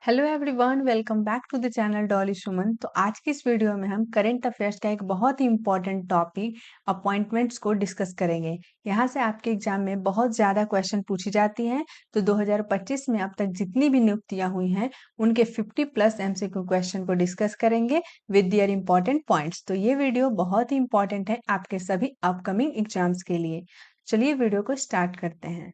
Hello everyone, welcome back to the channel Dolly Suman. तो आज की इस वीडियो में हम करंट अफेयर्स का एक बहुत ही इंपॉर्टेंट टॉपिक अपॉइंटमेंट्स को डिस्कस करेंगे। यहाँ से आपके एग्जाम में बहुत ज़्यादा क्वेश्चन पूछी जाती हैं। तो 2025 में अब तक जितनी भी नियुक्तियां हुई हैं उनके 50 प्लस एमसीक्यू क्वेश्चन को डिस्कस करेंगे विद दियर इंपॉर्टेंट पॉइंट्स। तो ये वीडियो बहुत ही इंपॉर्टेंट है आपके सभी अपकमिंग एग्जाम्स के लिए। चलिए वीडियो को स्टार्ट करते हैं।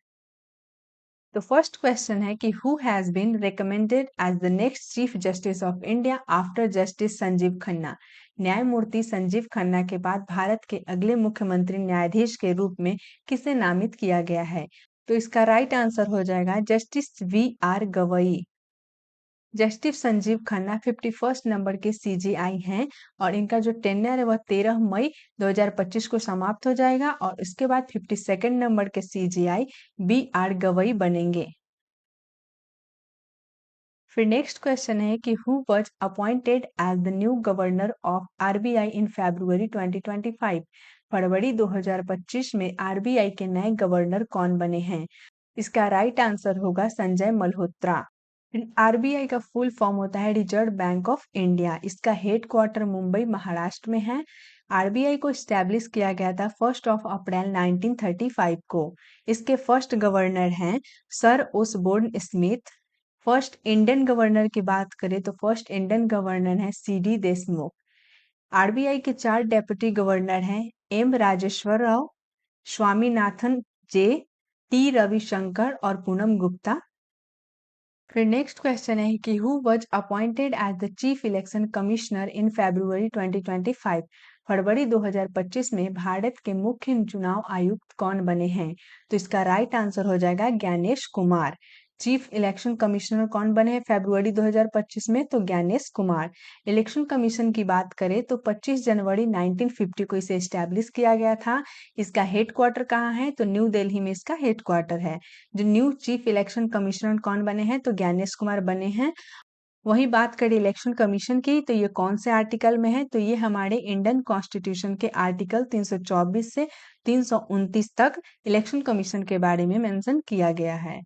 तो फर्स्ट क्वेश्चन है कि who has been recommended as the next chief justice of India after justice Sanjeev Khanna. न्यायमूर्ति संजीव खन्ना के बाद भारत के अगले मुख्यमंत्री न्यायाधीश के रूप में किसे नामित किया गया है? तो इसका राइट आंसर हो जाएगा justice V Gavai. Justice Sanjeev Khanna 51st number के सीजेआई हैं और इनका जो टेन्योर है वह 13 मई 2025 को समाप्त हो जाएगा और उसके बाद 52nd नंबर के सीजेआई गवई बनेंगे। फिर नेक्स्ट क्वेश्चन है कि who was appointed as the new governor of RBI in February 2025। फरवरी 2025 में आरबीआई के नए गवर्नर कौन बने हैं? इसका राइट आंसर होगा संजय मल्होत्रा। आरबीआई का फुल फॉर्म होता है रिजर्व बैंक ऑफ इंडिया। इसका हेड क्वार्टर मुंबई महाराष्ट्र में है। आरबीआई को स्टैब्लिश किया गया था 1 अप्रैल 1935 को। इसके फर्स्ट गवर्नर हैं sir Osborne Smith. First Indian governor की बात करें तो फर्स्ट इंडियन गवर्नर है सीडी देशमुख। आरबीआई के 4 डेप्यूटी गवर्नर हैं M Rajeshwar Rao, Swaminathan J, T Ravishankar और पूनम गुप्ता। फिर नेक्स्ट क्वेश्चन है कि who was appointed as the chief election commissioner in February 2025। फरवरी 2025 में भारत के मुख्य चुनाव आयुक्त कौन बने हैं? तो इसका राइट आंसर हो जाएगा Gyanesh Kumar. Chief election commissioner कौन बने हैं फरवरी 2025 में? तो ज्ञानेश कुमार। इलेक्शन कमीशन की बात करें तो 25 जनवरी 1950 को इसे स्टैब्लिश किया गया था। इसका हेड क्वार्टर कहाँ है? तो न्यू दिल्ली में इसका हेड क्वार्टर है। जो न्यू चीफ इलेक्शन कमिश्नर कौन बने हैं? तो ज्ञानेश कुमार बने हैं। वही बात करें इलेक्शन कमीशन की तो ये कौन से आर्टिकल में है? तो ये हमारे इंडियन कॉन्स्टिट्यूशन के आर्टिकल 324 से 329 तक इलेक्शन कमीशन के बारे में मेंशन किया गया है।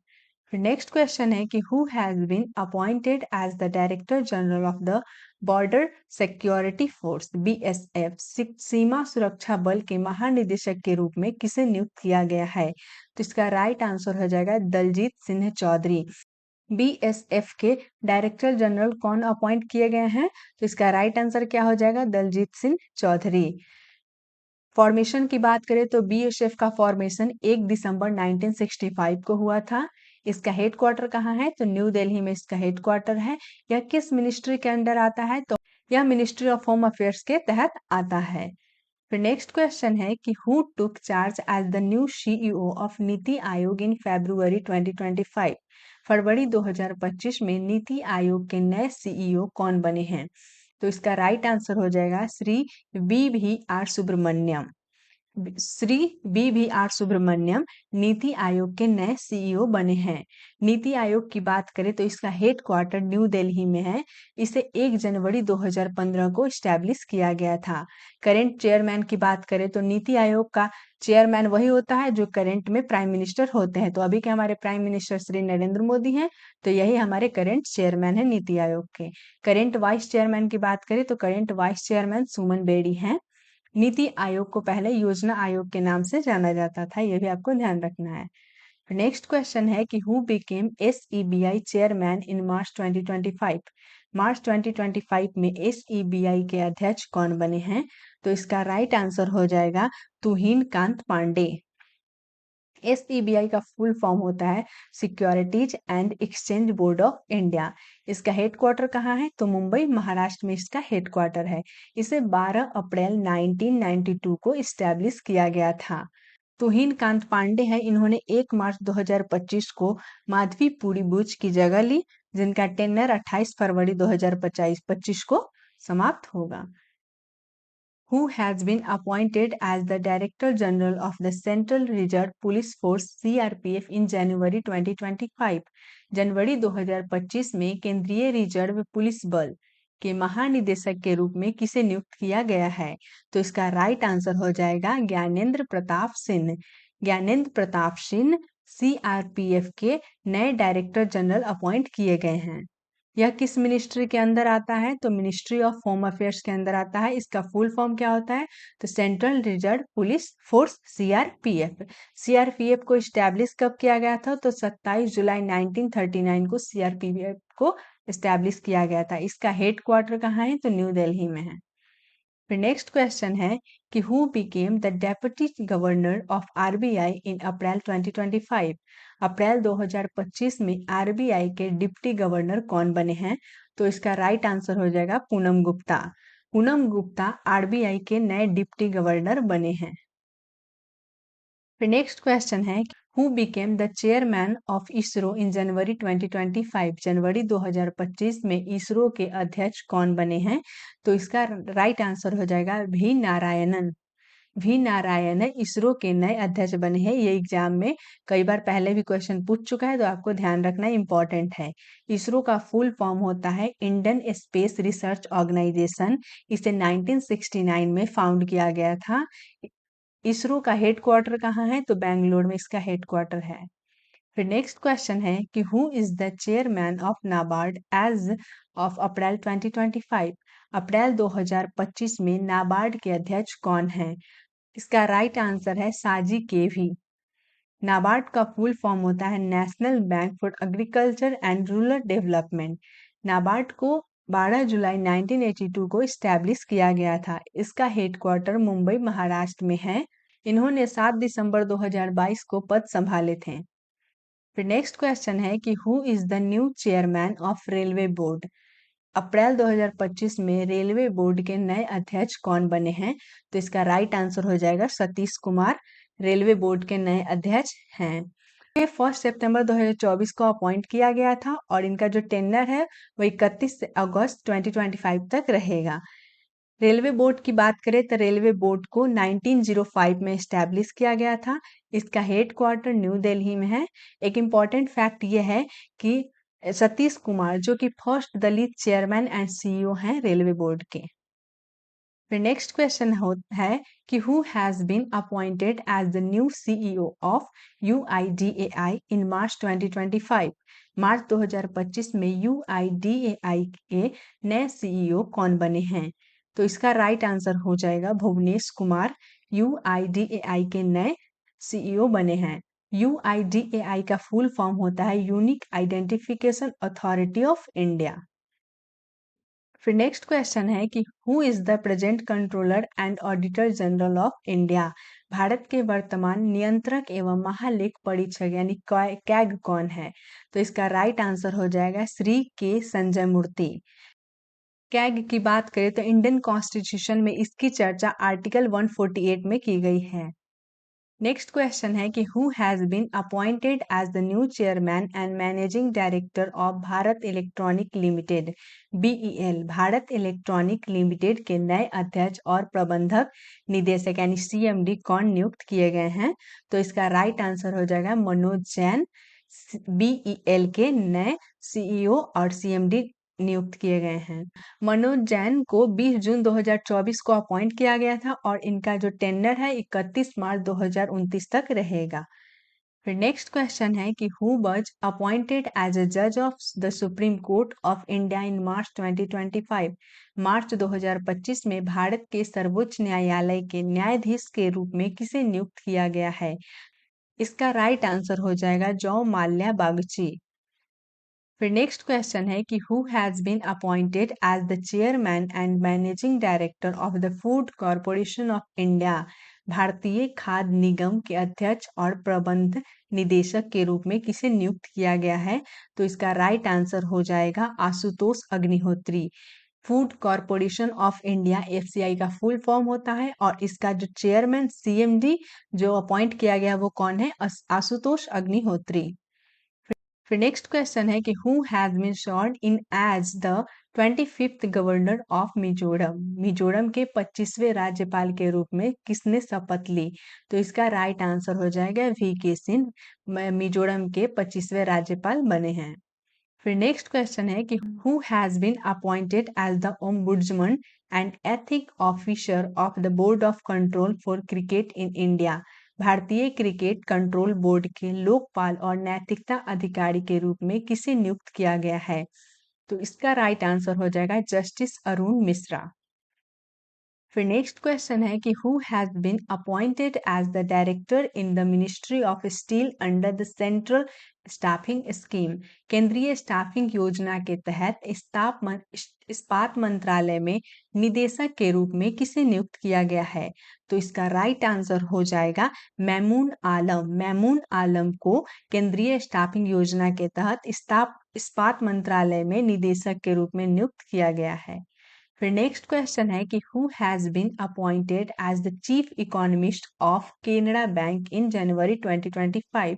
फिर नेक्स्ट क्वेश्चन है कि who has been appointed as the director general of the border security force BSF सीमा सुरक्षा बल के महानिदेशक के रूप में किसे नियुक्त किया गया है? तो इसका राइट आंसर हो जाएगा दलजीत सिंह चौधरी। बीएसएफ के डायरेक्टर जनरल कौन अपॉइंट किए गए हैं? तो इसका राइट आंसर क्या हो जाएगा? दलजीत सिंह चौधरी। फॉर्मेशन की बात करें तो बीएसएफ का फॉर्मेशन 1 दिसंबर 1965 को हुआ था। इसका हेड क्वार्टर कहाँ है? तो न्यू दिल्ली में इसका हेड क्वार्टर है। यह किस मिनिस्ट्री के अंडर आता है? तो यह मिनिस्ट्री ऑफ होम अफेयर्स के तहत आता है। फिर नेक्स्ट क्वेश्चन है कि who took charge as the new CEO of NITI Aayog in February 2025। फरवरी 2025 में नीति आयोग के नए सीईओ कौन बने हैं? तो इसका राइट आंसर हो जाएगा श्री वी सुब्रमण्यम। श्री सुब्रमण्यम नीति आयोग के नए सीईओ बने हैं। नीति आयोग की बात करें तो इसका हेड क्वार्टर न्यू दिल्ली में है। इसे 1 जनवरी 2015 को स्टैब्लिश किया गया था। करंट चेयरमैन की बात करें तो नीति आयोग का चेयरमैन वही होता है जो करंट में प्राइम मिनिस्टर होते हैं। तो अभी के हमारे प्राइम मिनिस्टर श्री नरेंद्र मोदी हैं, तो यही हमारे करंट चेयरमैन है नीति आयोग के। करंट वाइस चेयरमैन की बात करें तो करंट वाइस चेयरमैन सुमन बेड़ी हैं। नीति आयोग को पहले योजना आयोग के नाम से जाना जाता था, यह भी आपको ध्यान रखना है। नेक्स्ट क्वेश्चन है कि who became SEBI chairman in March 2025। मार्च 2025 में एसईबीआई के अध्यक्ष कौन बने हैं? तो इसका राइट आंसर हो जाएगा तुहिन कांत पांडे। एसईबीआई का फुल फॉर्म होता है securities and exchange board of India. इसका हेड क्वार्टर कहाँ है? तो मुंबई महाराष्ट्र में इसका हेड क्वार्टर है। इसे 12 अप्रैल 1992 को इस्टेब्लिश किया गया था। तुहिन कांत पांडे हैं, इन्होंने 1 मार्च 2025 को माधवीपुरी बुच की जगह ली, जिनका टेन्योर 28 फरवरी 2025 को समाप्त होगा। Who has been appointed as the Director General of the Central Reserve Police Force CRPF in January 2025। जनवरी 2025 में केंद्रीय रिजर्व पुलिस बल के महानिदेशक के रूप में किसे नियुक्त किया गया है? तो इसका राइट आंसर हो जाएगा ज्ञानेंद्र प्रताप सिंह। ज्ञानेंद्र प्रताप सिंह सीआरपीएफ के नए डायरेक्टर जनरल अपॉइंट किए गए हैं। यह किस मिनिस्ट्री के अंदर आता है? तो मिनिस्ट्री ऑफ होम अफेयर्स के अंदर आता है। इसका फुल फॉर्म क्या होता है? तो central reserve police force, CRPF. CRPF को इस्टेब्लिश कब किया गया था? तो 27 जुलाई 1939 को सीआरपीएफ को इस्टेब्लिश किया गया था। इसका हेड क्वार्टर कहाँ है? तो न्यू दिल्ली में है। फिर नेक्स्ट क्वेश्चन है कि who became the deputy governor of RBI in April 2025। अप्रैल 2025 में आरबीआई के डिप्टी गवर्नर कौन बने हैं? तो इसका राइट आंसर हो जाएगा पूनम गुप्ता। पूनम गुप्ता आरबीआई के नए डिप्टी गवर्नर बने हैं। फिर नेक्स्ट क्वेश्चन है who became the chairman of ISRO in January 2025। जनवरी 2025 में इसरो के अध्यक्ष कौन बने हैं? तो इसका राइट आंसर हो जाएगा वी नारायणन। वी नारायणन इसरो के नए अध्यक्ष बने हैं। ये एग्जाम में कई बार पहले भी क्वेश्चन पूछ चुका है, तो आपको ध्यान रखना इम्पोर्टेंट है। इसरो का फुल फॉर्म होता है इंडियन स्पेस रिसर्च ऑर्गेनाइजेशन। इसे 1969 में फाउंड किया गया था। इसरो का हेड क्वार्टर कहाँ है? तो बेंगलोर में इसका हेड क्वार्टर है। फिर नेक्स्ट क्वेश्चन है कि who is the chairman of NABARD as of April 2025। अप्रैल 2025 में नाबार्ड के अध्यक्ष कौन है? इसका राइट आंसर है साजी केवी। नाबार्ड का फुल फॉर्म होता है national bank for agriculture and rural development. NABARD को 12 जुलाई 1982 को इस्टेब्लिश किया गया था। इसका हेडक्वार्टर मुंबई महाराष्ट्र में है। इन्होंने 7 दिसंबर 2022 को पद संभाले थे। फिर नेक्स्ट क्वेश्चन है कि who is the new chairman of railway board. अप्रैल 2025 में रेलवे बोर्ड के नए अध्यक्ष कौन बने हैं? तो इसका राइट आंसर हो जाएगा सतीश कुमार रेलवे बोर्ड के नए अध्यक्ष हैं। ये 1 सितंबर 2024 को अपॉइंट किया गया था और इनका जो टेंडर है वो 31 अगस्त 2025 तक रहेगा। रेलवे बोर्ड की बात करें तो रेलवे बोर्ड को 1905 में स्टैब्लिश किया गया था। इसका हेड क्वार्टर न्यू दिल्ली में है। एक इम्पॉर्टेंट फैक्ट ये है कि सतीश कुमार जो कि first Dalit chairman and CEO हैं रेलवे बोर्ड के। फिर नेक्स्ट क्वेश्चन है कि who has been appointed as the new CEO of UIDAI in March 2025। मार्च 2025 में यूआईडीएआई के नए सीईओ कौन बने हैं? तो इसका राइट आंसर हो जाएगा भुवनेश कुमार यूआईडीएआई के नए सीईओ बने हैं। यूआईडीएआई का फुल फॉर्म होता है unique identification authority of India. फिर नेक्स्ट क्वेश्चन है कि who is the present controller and auditor general of India. Bharat के वर्तमान नियंत्रक एवं महालेख परीक्षक यानी कैग कौन है? तो इसका राइट आंसर हो जाएगा श्री के संजय मूर्ति। कैग की बात करें तो इंडियन कॉन्स्टिट्यूशन में इसकी चर्चा आर्टिकल 148 में की गई है। नेक्स्ट क्वेश्चन है कि who has been appointed as the new chairman and managing director of Bharat electronic limited BEL. Bharat electronic limited के नए अध्यक्ष और प्रबंधक निदेशक यानी सीएमडी कौन नियुक्त किए गए हैं? तो इसका राइट आंसर हो जाएगा मनोज जैन। बीईएल के नए सीईओ और सीएमडी नियुक्त किए गए हैं। मनोज जैन को 20 जून 2024 को अपॉइंट किया गया था और इनका जो टेंडर है 31 मार्च 2029 तक रहेगा। फिर नेक्स्ट क्वेश्चन है कि who was appointed as a जज of the Supreme Court of India in March 2025। मार्च 2025 में भारत के सर्वोच्च न्यायालय के न्यायाधीश के रूप में किसे नियुक्त किया गया है? इसका राइट आंसर हो जाएगा जॉ माल्या बागची। फिर नेक्स्ट क्वेश्चन है कि who has been appointed as the chairman and managing director of the food corporation of India. भारतीय खाद्य निगम के अध्यक्ष और प्रबंध निदेशक के रूप में किसे नियुक्त किया गया है? तो इसका राइट आंसर हो जाएगा Ashutosh Agnihotri. Food corporation of India FCI का फुल फॉर्म होता है और इसका जो चेयरमैन सीएमडी जो अपॉइंट किया गया वो कौन है? आशुतोष अग्निहोत्री। फिर नेक्स्ट क्वेश्चन है कि who has been sworn in as the 25th governor of Mizoram. Mizoram के 25वें राज्यपाल के रूप में किसने शपथ ली? तो इसका राइट आंसर हो जाएगा वीके सिंह मिजोरम के 25वें राज्यपाल बने हैं। फिर नेक्स्ट क्वेश्चन है कि who has been appointed as the ombudsman and ethic officer of the board of control for cricket in India. भारतीय क्रिकेट कंट्रोल बोर्ड के लोकपाल और नैतिकता अधिकारी के रूप में किसे नियुक्त किया गया है? तो इसका राइट आंसर हो जाएगा जस्टिस अरुण मिश्रा। फिर नेक्स्ट क्वेश्चन है कि who has been appointed as the director in the ministry of steel under the central staffing scheme. केंद्रीय स्टाफिंग योजना के तहत इस्पात मंत्रालय में निदेशक के रूप में किसे नियुक्त किया गया है? तो इसका राइट आंसर हो जाएगा मैमून आलम। मैमून आलम को केंद्रीय स्टाफिंग योजना के तहत इस्पात मंत्रालय में निदेशक के रूप में नियुक्त किया गया है। फिर नेक्स्ट क्वेश्चन है कि who has been appointed as the chief economist of Canara bank in January 2025।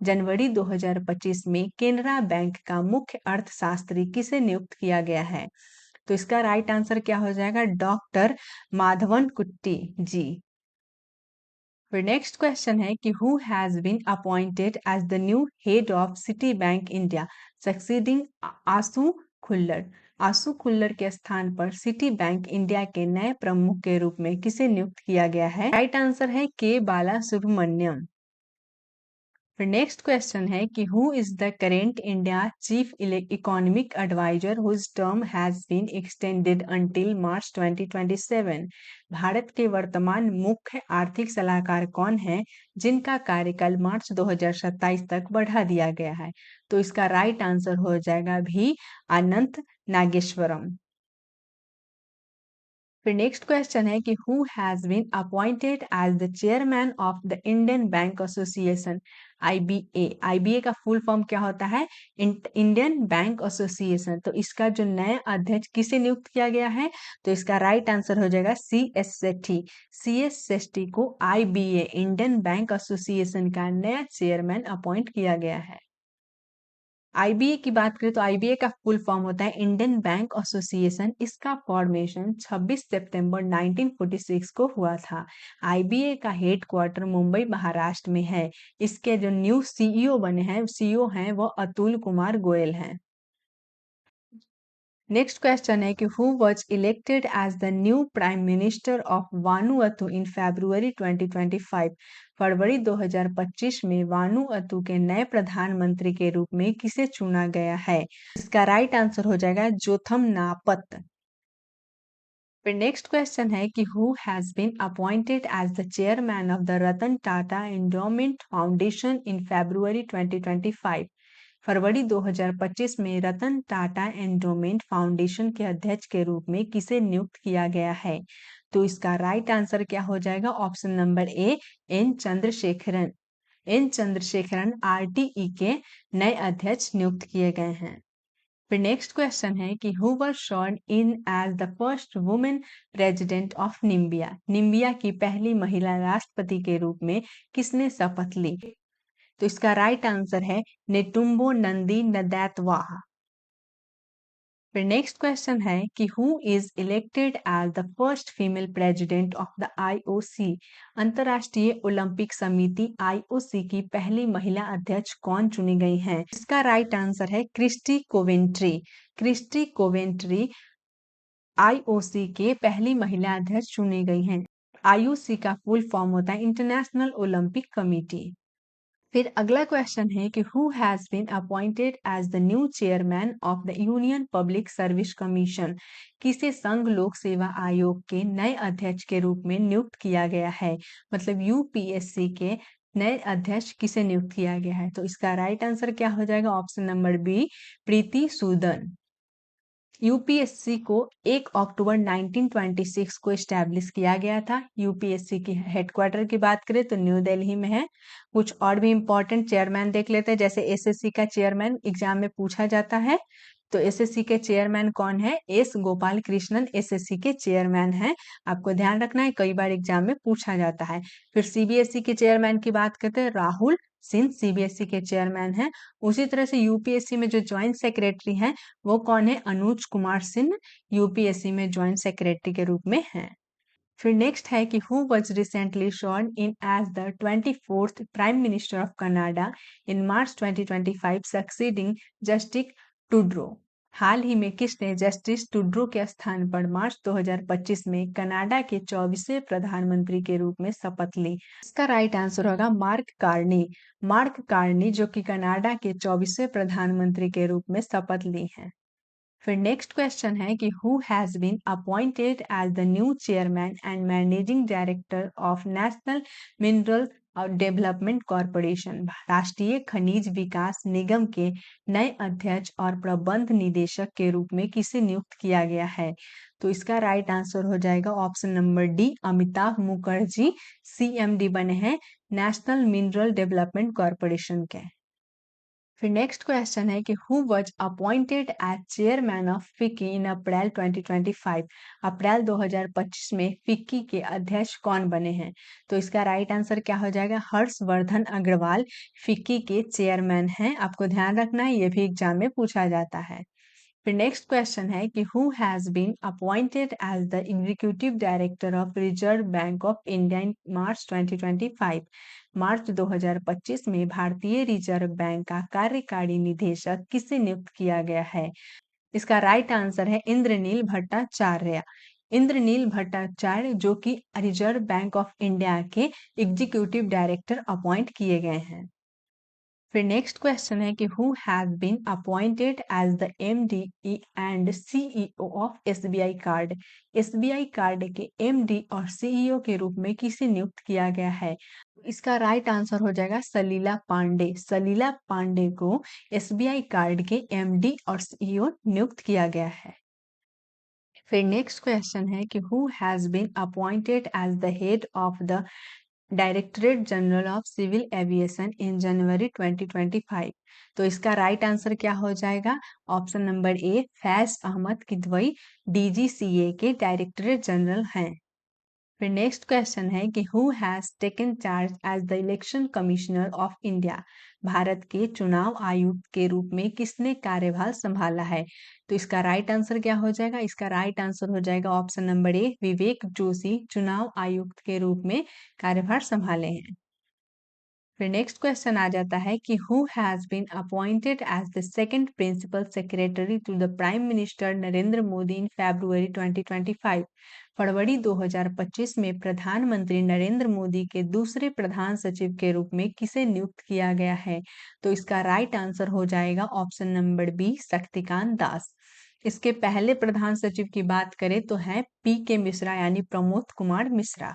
जनवरी 2025 में केनरा बैंक का मुख्य अर्थशास्त्री किसे नियुक्त किया गया है? तो इसका राइट आंसर क्या हो जाएगा? डॉक्टर माधवन कुट्टी जी। फिर नेक्स्ट क्वेश्चन है कि who has been appointed as the new head of Citi bank India succeeding Ashu Khullar. Ashu Khullar के स्थान पर सिटी बैंक इंडिया के नए प्रमुख के रूप में किसे नियुक्त किया गया है? राइट आंसर है के बाला सुब्रमण्यम। फिर नेक्स्ट क्वेश्चन है कि who is the current India chief economic adviser whose term has been extended until March 2027। Bharat के वर्तमान मुख्य आर्थिक सलाहकार कौन है जिनका कार्यकाल मार्च 2027 तक बढ़ा दिया गया है? तो इसका राइट आंसर हो जाएगा भी अनंत नागेश्वरम। फिर नेक्स्ट क्वेश्चन है कि who has been appointed as the chairman of the Indian bank association IBA. IBA का फुल फॉर्म क्या होता है? Indian bank association. तो इसका जो नया अध्यक्ष किसे नियुक्त किया गया है? तो इसका राइट आंसर हो जाएगा सी एस सेठी। सी एस सेठी को आईबीए इंडियन बैंक एसोसिएशन का नया चेयरमैन अपॉइंट किया गया है। आईबीए की बात करें तो आईबीए का फुल फॉर्म होता है इंडियन बैंक एसोसिएशन। इसका फॉर्मेशन 26 सितंबर 1946 को हुआ था। आईबीए का हेडक्वार्टर मुंबई महाराष्ट्र में है। इसके जो न्यू सीईओ बने हैं, सीईओ हैं वो अतुल कुमार गोयल हैं। नेक्स्ट क्वेश्चन है कि who was elected as the new prime minister of Vanuatu in February 2025। फरवरी 2025 में वानुअतु के नए प्रधानमंत्री के रूप में किसे चुना गया है? इसका राइट आंसर हो जाएगा जोथम नापत। फिर नेक्स्ट क्वेश्चन है कि who has been appointed as the chairman of the Ratan Tata endowment foundation in February 2025। फरवरी 2025 में रतन टाटा एंडोमेंट फाउंडेशन के अध्यक्ष के रूप में किसे नियुक्त किया गया है? तो इसका राइट आंसर क्या हो जाएगा? Option number A N Chandrasekaran. N Chandrasekaran RTE के नए अध्यक्ष नियुक्त किए गए हैं। फिर नेक्स्ट क्वेश्चन है कि who was sworn in as the first women president of Namibia. Namibia की पहली महिला राष्ट्रपति के रूप में किसने शपथ ली? तो इसका राइट आंसर है नेटुम्बो नंदी नदैतवाहा। फिर नेक्स्ट क्वेश्चन है कि who is elected as the first female president of the IOC. अंतरराष्ट्रीय ओलंपिक समिति आईओसी की पहली महिला अध्यक्ष कौन चुनी गई हैं? इसका राइट आंसर है Kirsty Coventry. Kirsty Coventry IOC के पहली महिला अध्यक्ष चुनी गई हैं। आईओसी का फुल फॉर्म होता है इंटरनेशनल ओलंपिक कमिटी। फिर अगला क्वेश्चन है कि who has been appointed as the new chairman of the union public service commission. किसे संघ लोक सेवा आयोग के नए अध्यक्ष के रूप में नियुक्त किया गया है? मतलब यूपीएससी के नए अध्यक्ष किसे नियुक्त किया गया है? तो इसका राइट आंसर क्या हो जाएगा? Option number B Preeti Sudan. UPSC को 1 अक्टूबर 1926 को स्टैब्लिश किया गया था। यूपीएससी की हेडक्वार्टर की बात करें तो न्यू दिल्ली में है। कुछ और भी इंपॉर्टेंट चेयरमैन देख लेते हैं, जैसे एसएससी का चेयरमैन एग्जाम में पूछा जाता है। तो एसएससी के चेयरमैन कौन है? एस गोपाल कृष्णन एसएससी के चेयरमैन हैं। आपको ध्यान रखना है, कई बार एग्जाम में पूछा जाता है। फिर सीबीएसई के चेयरमैन की बात करते हैं, राहुल सिंह सीबीएसई के चेयरमैन हैं। उसी तरह से यूपीएससी में जो ज्वाइंट सेक्रेटरी हैं वो कौन है? अनुज कुमार सिंह यूपीएससी में ज्वाइंट सेक्रेटरी के रूप में हैं। फिर नेक्स्ट है कि who was recently sworn in as the 24th prime minister of Canada in March 2025 succeeding Justin Trudeau. हाल ही में किसने जस्टिस टूड्रो के स्थान पर मार्च 2025 में कनाडा के 24वें प्रधानमंत्री के रूप में शपथ ली? इसका राइट आंसर होगा मार्क कार्नी। मार्क कार्नी जो कि कनाडा के 24वें प्रधानमंत्री के रूप में शपथ ली हैं। फिर नेक्स्ट क्वेश्चन है कि who has been appointed as the new chairman and managing director of national mineral development corporation. राष्ट्रीय खनिज विकास निगम के नए अध्यक्ष और प्रबंध निदेशक के रूप में किसे नियुक्त किया गया है? तो इसका राइट आंसर हो जाएगा option number D, Amitabh Mukherjee CMD बने हैं नेशनल मिनरल डेवलपमेंट कॉरपोरेशन के। फिर नेक्स्ट क्वेश्चन है कि who was appointed as chairman of FICCI in April 2025। अप्रैल 2025 में फिक्की के अध्यक्ष कौन बने हैं? तो इसका राइट आंसर क्या हो जाएगा? हर्षवर्धन अग्रवाल फिक्की के चेयरमैन हैं। आपको ध्यान रखना है, ये भी एग्जाम में पूछा जाता है। फिर नेक्स्ट क्वेश्चन है कि who has been appointed as the executive director of Reserve bank of India in March 2025। मार्च 2025 में भारतीय रिजर्व बैंक का कार्यकारी निदेशक किसे नियुक्त किया गया है? इसका राइट आंसर है इंद्रनील भट्टाचार्य। इंद्रनील भट्टाचार्य जो कि रिजर्व बैंक ऑफ इंडिया के एग्जीक्यूटिव डायरेक्टर अपॉइंट किए गए हैं। फिर नेक्स्ट क्वेश्चन है कि who has been appointed as the MD and CEO of SBI card. SBI card के एमडी और सीईओ के रूप में किसे नियुक्त किया गया है? इसका राइट आंसर हो जाएगा सलीला पांडे। सलीला पांडे को एसबीआई कार्ड के एमडी और सीईओ नियुक्त किया गया है। फिर नेक्स्ट क्वेश्चन है कि who has been appointed as the head of the directorate general of civil aviation in January 2025। तो इसका राइट आंसर क्या हो जाएगा? Option number A, Faiz Ahmed Kidwai DGCA के डायरेक्टरेट जनरल हैं। फिर नेक्स्ट क्वेश्चन है कि who has taken charge as the election commissioner of India. Bharat के चुनाव आयुक्त के रूप में किसने कार्यभार संभाला है? तो इसका राइट आंसर क्या हो जाएगा? इसका राइट आंसर हो जाएगा ऑप्शन नंबर ए, विवेक जोशी चुनाव आयुक्त के रूप में कार्यभार संभाले हैं। फिर नेक्स्ट क्वेश्चन आ जाता है कि who has been appointed as the second principal secretary to the prime minister Narendra Modi in February 2025। फरवरी 2025 में प्रधानमंत्री नरेंद्र मोदी के दूसरे प्रधान सचिव के रूप में किसे नियुक्त किया गया है? तो इसका राइट आंसर हो जाएगा option number B, Shaktikanta Das. इसके पहले प्रधान सचिव की बात करें तो है पी के मिश्रा यानी प्रमोद कुमार मिश्रा।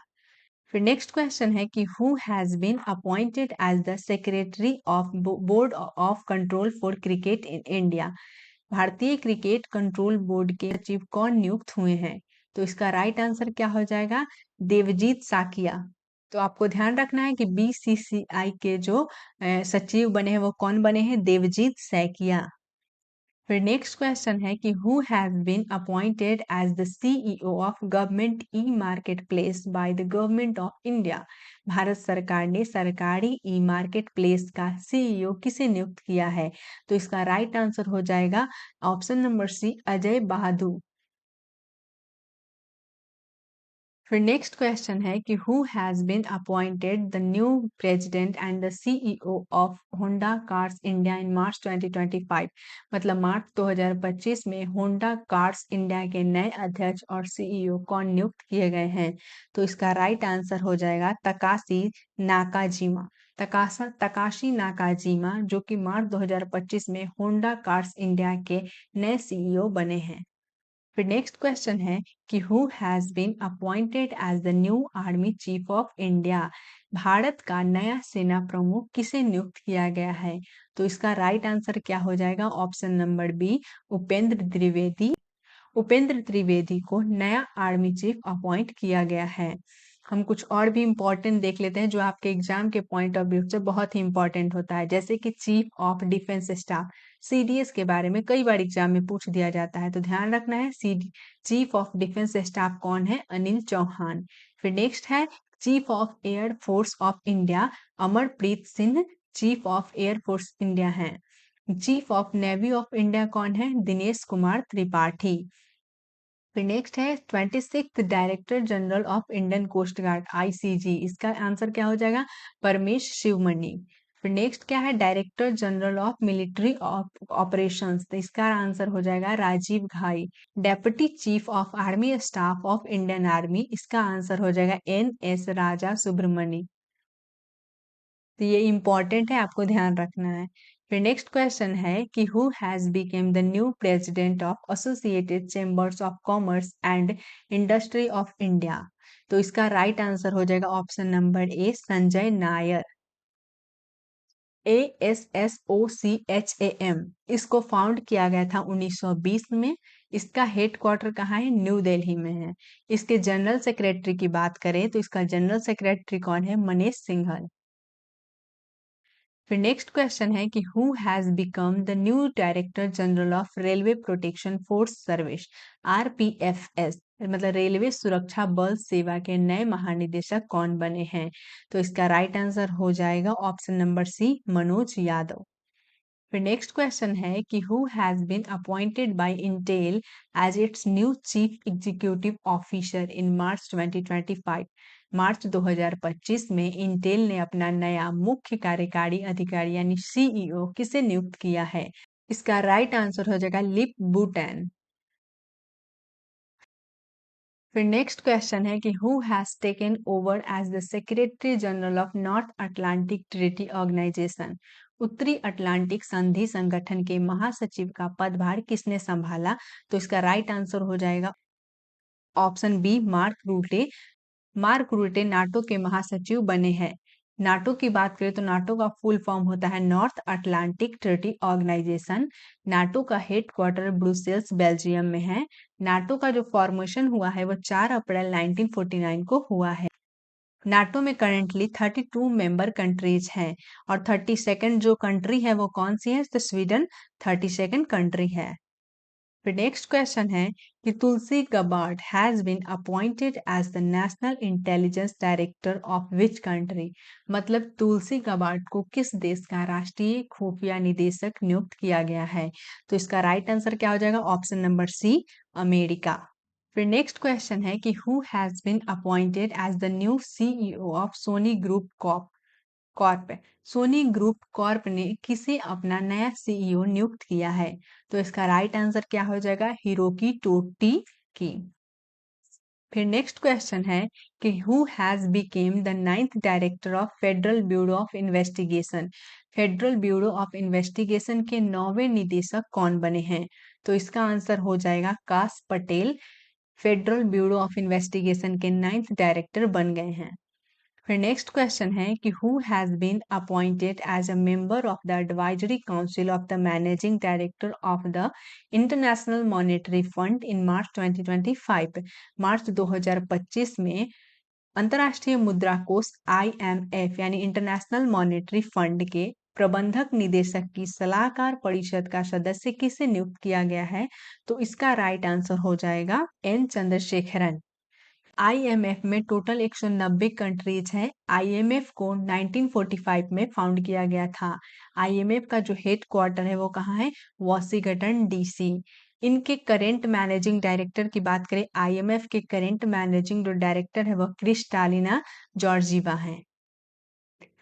फिर नेक्स्ट क्वेश्चन है कि who has been appointed as the secretary of board of control for cricket in India. भारतीय क्रिकेट कंट्रोल बोर्ड के सचिव कौन नियुक्त हुए हैं? तो इसका राइट आंसर क्या हो जाएगा? देवजीत साकिया। तो आपको ध्यान रखना है कि बीसीसीआई के जो सचिव बने हैं वो कौन बने हैं? देवजीत सैकिया। फिर नेक्स्ट क्वेश्चन है कि who has been appointed as the CEO of government e market place by the government of India. भारत सरकार ने सरकारी ई मार्केट प्लेस का सीईओ किसे नियुक्त किया है? तो इसका राइट आंसर हो जाएगा option number C, Ajay Bahadur. फिर नेक्स्ट क्वेश्चन है कि who has been appointed the new president and the CEO of Honda cars India in March 2025। मतलब मार्च 2025 में होंडा कार्स इंडिया के नए अध्यक्ष और सीईओ कौन नियुक्त किए गए हैं? तो इसका राइट आंसर हो जाएगा तकाशी नाकाजीमा। तकाशी नाकाजीमा जो कि मार्च 2025 में होंडा कार्स इंडिया के नए सीईओ बने हैं। फिर नेक्स्ट क्वेश्चन है कि who has been appointed as the new army chief of India. भारत का नया सेना प्रमुख किसे नियुक्त किया गया है? तो इसका राइट आंसर क्या हो जाएगा? Option number B, Upendra Dwivedi. Upendra Trivedi को नया आर्मी चीफ अपॉइंट किया गया है। हम कुछ और भी इम्पोर्टेंट देख लेते हैं जो आपके एग्जाम के पॉइंट ऑफ व्यू से बहुत ही इम्पोर्टेंट होता है, जैसे कि chief of defence staff CDS के बारे में कई बार एग्जाम में पूछ दिया जाता है, तो ध्यान रखना है चीफ ऑफ डिफेंस स्टाफ कौन है? अनिल चौहान। फिर नेक्स्ट है chief of air force of India, Amarpreet Singh chief of air force India है। Chief of navy of India कौन है? दिनेश कुमार त्रिपाठी। फिर नेक्स्ट है 26th director general of Indian coast guard ICG. इसका आंसर क्या हो जाएगा? परमेश शिवमणि। फिर नेक्स्ट क्या है? Director general of military operations. तो इसका आंसर हो जाएगा Rajiv Ghai. Deputy chief of army staff of Indian army, इसका आंसर हो जाएगा एन एस राजा सुब्रमणी। तो ये इंपॉर्टेंट है, आपको ध्यान रखना है। फिर नेक्स्ट क्वेश्चन है कि who has became the new president of associated chambers of commerce and industry of India. तो इसका राइट आंसर हो जाएगा ऑप्शन नंबर ए, संजय नायर। ASSOCHAM इसको फाउंड किया गया था 1920 में। इसका हेड क्वार्टर कहाँ है? न्यू दिल्ली में है। इसके जनरल सेक्रेटरी की बात करें तो इसका जनरल सेक्रेटरी कौन है? मनीष सिंघल। फिर नेक्स्ट क्वेश्चन है कि who has become the new director general of railway protection force service, RPFS, मतलब रेलवे सुरक्षा बल सेवा के नए महानिदेशक कौन बने हैं? तो इसका राइट आंसर हो जाएगा option number C, Manoj Yadav. फिर नेक्स्ट क्वेश्चन है कि who has been appointed by Intel as its new chief executive officer in March 2025। मार्च 2025 में इंटेल ने अपना नया मुख्य कार्यकारी अधिकारी यानी CEO किसे नियुक्त किया है? इसका राइट आंसर हो जाएगा लिप बुटैन। फिर नेक्स्ट क्वेश्चन है कि who has taken over as the secretary general of north Atlantic treaty organization. उत्तरी अटलांटिक संधि संगठन के महासचिव का पदभार किसने संभाला? तो इसका राइट आंसर हो जाएगा option B, Mark Rutte. Mark Rutte NATO के महासचिव बने हैं। नाटो की बात करें तो नाटो का फुल फॉर्म होता है north Atlantic treaty organization. NATO का हेड क्वार्टर ब्रुसेल्स बेल्जियम में है। नाटो का जो फॉर्मेशन हुआ है वो 4 अप्रैल 1949 को हुआ है। नाटो में करेंटली 32 मेंबर कंट्रीज हैं और 32nd जो कंट्री है वो कौन सी है? तो स्वीडन 32nd कंट्री है। फिर नेक्स्ट क्वेश्चन है कि Tulsi Gabbard has been appointed as the national intelligence director of which country. मतलब तुलसी गबार्ड को किस देश का राष्ट्रीय खुफिया निदेशक नियुक्त किया गया है? तो इसका राइट आंसर क्या हो जाएगा? Option number C, America. फिर नेक्स्ट क्वेश्चन है कि who has been appointed as the new CEO of Sony group corp. Sony group corp ने किसे अपना नया CEO नियुक्त किया है? तो इसका राइट आंसर क्या हो जाएगा? हिरोकी टोटी की। फिर नेक्स्ट क्वेश्चन है कि who has became the 9th director of federal bureau of investigation. Federal bureau of investigation के 9वें निदेशक कौन बने हैं? तो इसका आंसर हो जाएगा काश Patel. Federal bureau of investigation के 9th डायरेक्टर बन गए हैं। फिर नेक्स्ट क्वेश्चन है कि who has been appointed as a member of the advisory council of the managing director of the International Monetary Fund in March 2025। मार्च 2025 में अंतर्राष्ट्रीय मुद्रा कोष IMF यानी इंटरनेशनल मॉनेटरी फंड के प्रबंधक निदेशक की सलाहकार परिषद का सदस्य किसे नियुक्त किया गया है? तो इसका राइट आंसर हो जाएगा N चंद्रशेखरन। IMF में टोटल 190 कंट्रीज हैं। IMF को 1945 में फाउंड किया गया था। IMF का जो हेड क्वार्टर है वो कहाँ है? Washington DC। इनके करेंट मैनेजिंग डायरेक्टर की बात करें, IMF के करेंट मैनेजिंग जो डायरेक्टर है वह क्रिस्टालिना जॉर्जीवा है।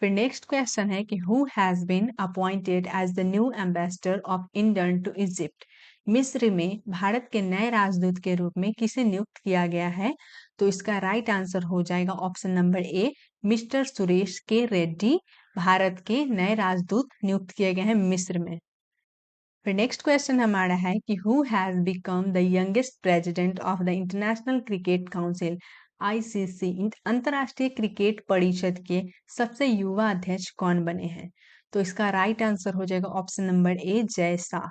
फिर नेक्स्ट क्वेश्चन है कि who has been appointed as the new ambassador of India to Egypt. मिस्र में भारत के नए राजदूत के रूप में किसे नियुक्त किया गया है? तो इसका राइट आंसर हो जाएगा ऑप्शन नंबर ए, मिस्टर सुरेश के रेड्डी भारत के नए राजदूत नियुक्त किए गए हैं मिस्र में। फिर नेक्स्ट क्वेश्चन हमारा है कि who has become the youngest president of the international cricket council ICC। अंतर्राष्ट्रीय क्रिकेट परिषद के सबसे युवा अध्यक्ष कौन बने हैं? तो इसका राइट आंसर हो जाएगा option number A, Jay Shah.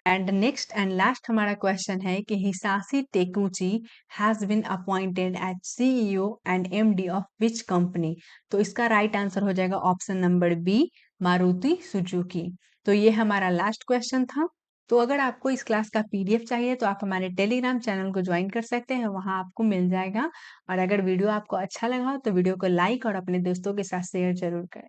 And next and last हमारा क्वेश्चन है कि Hisashi Takeuchi has been appointed as CEO and MD of which company. तो इसका राइट आंसर हो जाएगा option number B, Maruti Suzuki. तो ये हमारा लास्ट क्वेश्चन था। तो अगर आपको इस क्लास का PDF चाहिए तो आप हमारे टेलीग्राम चैनल को ज्वाइन कर सकते हैं, वहां आपको मिल जाएगा। और अगर वीडियो आपको अच्छा लगा हो तो वीडियो को लाइक और अपने दोस्तों के साथ शेयर जरूर करें।